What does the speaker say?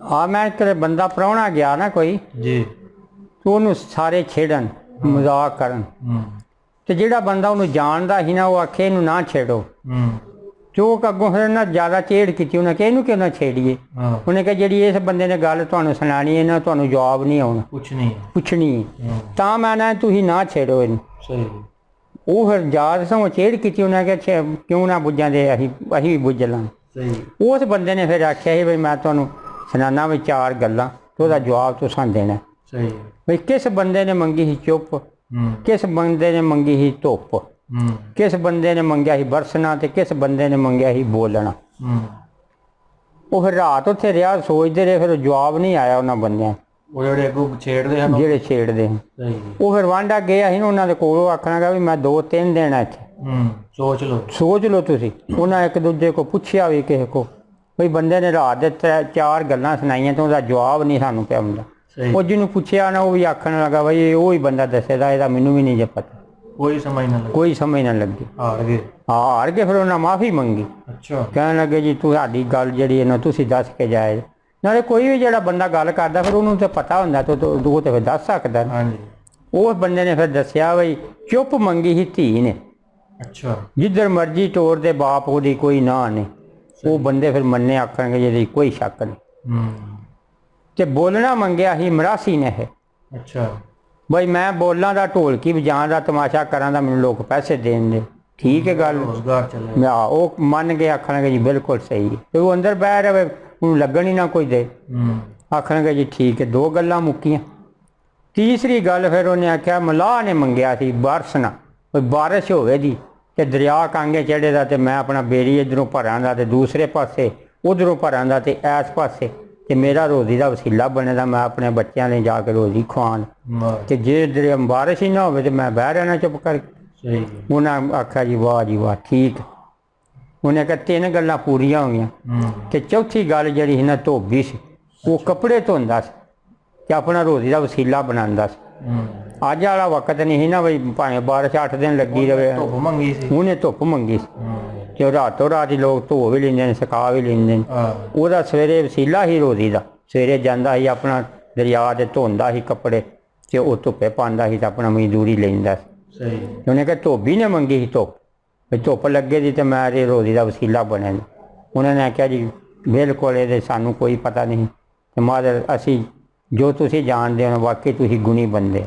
ਆ ਮੈਂ ਕਿਤੇ ਬੰਦਾ ਪ੍ਰਾਹੁਣਾ ਗਿਆ ਨਾ ਕੋਈ ਜੀ ਤੇ ਉਹਨੂੰ ਸਾਰੇ ਛੇੜਨ ਮਜ਼ਾਕ ਕਰਨ ਤੇ ਜਿਹੜਾ ਬੰਦਾ ਉਹਨੂੰ ਜਾਣਦਾ ਸੀ ਨਾ ਉਹ ਆਖੇ ਇਹਨੂੰ ਨਾ ਛੇੜੋ ਜੋ ਅੱਗੋਂ ਫਿਰ ਨਾ ਜ਼ਿਆਦਾ ਛੇੜ ਕੀਤੀ ਉਹਨੇ ਕਿ ਇਹਨੂੰ ਕਿਉਂ ਨਾ ਛੇੜੀਏ। ਉਹਨੇ ਕਿਹਾ ਜਿਹੜੀ ਇਸ ਬੰਦੇ ਨੇ ਗੱਲ ਤੁਹਾਨੂੰ ਸੁਣਾਣੀ ਇਹਨਾਂ ਤੁਹਾਨੂੰ ਜਵਾਬ ਨਹੀਂ ਆਉਣਾ ਪੁੱਛਣੀ ਤਾਂ ਮੈਂ ਨਾ ਤੁਸੀਂ ਨਾ ਛੇੜੋ ਇਹਨੂੰ। ਸਹੀ ਉਹ ਫਿਰ ਯਾਦ ਸੋ ਛੇੜ ਕੀਤੀ ਉਹਨੇ ਕਿਹਾ ਕਿਉਂ ਨਾ ਬੁੱਝਾਂਦੇ ਅਸੀਂ ਵੀ ਬੁੱਝ ਲਾਂਗੇ। ਸਹੀ ਉਸ ਬੰਦੇ ਨੇ ਫਿਰ ਆਖਿਆ ਸੀ ਵੀ ਮੈਂ ਤੁਹਾਨੂੰ ਸੁਣਾਨਾ ਵੀ 4 ਗੱਲਾਂ ਤੇ ਉਹਦਾ ਜਵਾਬ ਤੁਸੀਂ ਦੇਣਾ। ਸਹੀ ਵੀ ਕਿਸ ਬੰਦੇ ਨੇ ਮੰਗੀ ਸੀ ਚੁੱਪ, ਕਿਸ ਬੰਦੇ ਨੇ ਮੰਗੀ ਸੀ ਧੁੱਪ, ਕਿਸ ਬੰਦੇ ਨੇ ਮੰਗਿਆ ਸੀ ਬਰਸਣਾ ਤੇ ਕਿਸ ਬੰਦੇ ਨੇ ਮੰਗਿਆ ਸੀ ਬੋਲਣਾ। ਉਹ ਫਿਰ ਰਾਤ ਉੱਥੇ ਰਿਹਾ ਸੋਚਦੇ ਰਹੇ ਫਿਰ ਜਵਾਬ ਨਹੀਂ ਆਇਆ ਉਹਨਾਂ ਬੰਦਿਆਂ ਉਹ ਜਿਹੜੇ ਅੱਗੋਂ ਛੇੜਦੇ ਹਨ ਜਿਹੜੇ ਛੇੜਦੇ ਹਨ। ਉਹ ਫਿਰ ਵਾਂਡਾ ਗਿਆ ਸੀ ਨਾ ਉਹਨਾਂ ਦੇ ਕੋਲੋਂ ਆਖਣਾ ਵੀ ਮੈਂ 2-3 ਦਿਨ ਇੱਥੇ ਸੋਚ ਲਓ ਤੁਸੀਂ। ਉਹਨਾਂ ਇੱਕ ਦੂਜੇ ਕੋ ਪੁੱਛਿਆ ਵੀ ਕਿਸੇ ਕੋ ਵੀ ਬੰਦੇ ਨੇ ਰਾਤ ਦੇ 4 ਗੱਲਾਂ ਸੁਣਾਈਆਂ ਤੇ ਉਹਦਾ ਜਵਾਬ ਨਹੀਂ ਸਾਨੂੰ ਪਿਆ ਹੁੰਦਾ। ਉਹ ਜਿਹਨੂੰ ਪੁੱਛਿਆ ਨਾ ਉਹ ਵੀ ਆਖਣ ਲੱਗਾ ਬਈ ਇਹ ਉਹ ਹੀ ਬੰਦਾ ਦੱਸੇਦਾ ਇਹਦਾ ਮੈਨੂੰ ਵੀ ਨਹੀਂ ਜੇ ਪਤਾ ਕੋਈ ਸਮਝ ਨਾ ਲੱਗੀ। ਹਾਰ ਗਏ ਫਿਰ ਉਹਨਾਂ ਮਾਫੀ ਮੰਗੀ। ਕਹਿਣ ਲੱਗੇ ਜੀ ਤੁਹਾਡੀ ਗੱਲ ਜਿਹੜੀ ਹੈ ਨਾ ਤੁਸੀਂ ਦੱਸ ਕੇ ਜਾਏ। ਨਾਲੇ ਕੋਈ ਵੀ ਜਿਹੜਾ ਬੰਦਾ ਗੱਲ ਕਰਦਾ ਫਿਰ ਉਹਨੂੰ ਤਾਂ ਪਤਾ ਹੁੰਦਾ ਤੇ ਉਹ ਤਾਂ ਫਿਰ ਦੱਸ ਸਕਦਾ। ਉਸ ਬੰਦੇ ਨੇ ਫਿਰ ਦੱਸਿਆ ਬਈ ਚੁੱਪ ਮੰਗੀ ਸੀ ਧੀ ਨੇ ਜਿੱਧਰ ਮਰਜੀ ਟੋਰ ਦੇ ਬਾਪ ਉਹਦੀ ਕੋਈ ਨਾ ਨਹੀਂ। ਉਹ ਬੰਦੇ ਫਿਰ ਮੰਨੇ ਆਖਣਗੇ ਜਿਹਦੀ ਕੋਈ ਸ਼ੱਕ ਨਹੀਂ। ਤੇ ਬੋਲਣਾ ਮੰਗਿਆ ਸੀ ਮਰਾਸੀ ਨੇ ਇਹ ਬਈ ਮੈਂ ਬੋਲਾਂ ਦਾ ਢੋਲਕੀ ਵਜਾਉਣ ਦਾ ਤਮਾਸ਼ਾ ਕਰਾਂ ਦਾ ਮੈਨੂੰ ਲੋਕ ਪੈਸੇ ਦੇਣ ਦੇ। ਠੀਕ ਹੈ ਗੱਲ ਉਹ ਮੰਨ ਕੇ ਆਖਣਗੇ ਜੀ ਬਿਲਕੁਲ ਸਹੀ ਹੈ। ਤੇ ਉਹ ਅੰਦਰ ਬਹਿ ਰਹੇ ਉਹਨੂੰ ਲੱਗਣ ਹੀ ਨਾ ਕੋਈ ਦੇ ਆਖਣਗੇ ਜੀ ਠੀਕ ਹੈ। 2 ਗੱਲਾਂ ਮੁੱਕੀਆਂ। ਤੀਸਰੀ ਗੱਲ ਫਿਰ ਉਹਨੇ ਆਖਿਆ ਮਲਾਹ ਨੇ ਮੰਗਿਆ ਸੀ ਬਰਸਣਾ ਕੋਈ ਬਾਰਿਸ਼ ਹੋਵੇ ਦੀ ਤੇ ਦਰਿਆ ਕਾਂਗੇ ਚੜ੍ਹੇ ਦਾ ਤੇ ਮੈਂ ਆਪਣਾ ਬੇੜੀ ਇੱਧਰੋਂ ਭਰਾਂ ਦਾ ਤੇ ਦੂਸਰੇ ਪਾਸੇ ਉੱਧਰੋਂ ਭਰਾਂ ਦਾ ਤੇ ਇਸ ਪਾਸੇ ਤੇ ਮੇਰਾ ਰੋਜ਼ੀ ਦਾ ਵਸੀਲਾ ਬਣੇ ਦਾ ਮੈਂ ਆਪਣੇ ਬੱਚਿਆਂ ਨੇ ਜਾ ਕੇ ਰੋਜ਼ੀ ਖਵਾਉਣ ਤੇ ਜੇ ਦਰਿਆ ਬਾਰਿਸ਼ ਹੀ ਨਾ ਹੋਵੇ ਤੇ ਮੈਂ ਬਹਿ ਰਹਿਣਾ ਚੁੱਪ ਕਰਕੇ। ਉਹਨਾਂ ਆਖਿਆ ਜੀ ਵਾਹ ਠੀਕ। ਉਹਨੇ ਕਿਹਾ 3 ਗੱਲਾਂ ਪੂਰੀਆਂ ਹੋ ਗਈਆਂ। ਤੇ ਚੌਥੀ ਗੱਲ ਜਿਹੜੀ ਸੀ ਨਾ ਧੋਬੀ ਸੀ ਉਹ ਕੱਪੜੇ ਧੋਂਦਾ ਸੀ ਤੇ ਆਪਣਾ ਰੋਜ਼ੀ ਦਾ ਵਸੀਲਾ ਬਣਾਉਂਦਾ ਸੀ। ਅੱਜ ਵਾਲਾ ਵਕਤ ਨਹੀਂ ਸੀ ਨਾ ਬਈ ਭਾਵੇਂ ਬਾਰਿਸ਼ 8 ਦਿਨ ਲੱਗੀ ਰਹੇ ਉਹਨੇ ਧੁੱਪ ਮੰਗੀ ਸੀ ਤੇ ਰਾਤੋਂ ਰਾਤ ਹੀ ਲੋਕ ਧੋ ਵੀ ਲੈਂਦੇ ਨੇ ਸੁਕਾ ਵੀ ਲੈਂਦੇ ਨੇ। ਉਹਦਾ ਸਵੇਰੇ ਵਸੀਲਾ ਹੀ ਰੋਜ਼ੀ ਦਾ ਸਵੇਰੇ ਜਾਂਦਾ ਸੀ ਆਪਣਾ ਦਰਿਆ ਤੇ ਧੋਂਦਾ ਸੀ ਕੱਪੜੇ ਤੇ ਉਹ ਧੁੱਪੇ ਪਾਉਂਦਾ ਸੀ ਤੇ ਆਪਣਾ ਮਜ਼ਦੂਰੀ ਲੈਂਦਾ ਸੀ। ਉਹਨੇ ਕਿਹਾ ਧੋਬੀ ਨੇ ਮੰਗੀ ਸੀ ਧੁੱਪ ਵੀ ਧੁੱਪ ਲੱਗੇ ਦੀ ਤੇ ਮੈਂ ਇਹ ਰੋਜ਼ੀ ਦਾ ਵਸੀਲਾ ਬਣਿਆ। ਉਹਨਾਂ ਨੇ ਆਖਿਆ ਜੀ ਬਿਲਕੁਲ ਇਹਦੇ ਸਾਨੂੰ ਕੋਈ ਪਤਾ ਨਹੀਂ ਤੇ ਮਾਦਰ ਅਸੀਂ ਜੋ ਤੁਸੀਂ ਜਾਣਦੇ ਹੋ ਵਾਕਈ ਤੁਸੀਂ ਗੁਣੀ ਬੰਦੇ।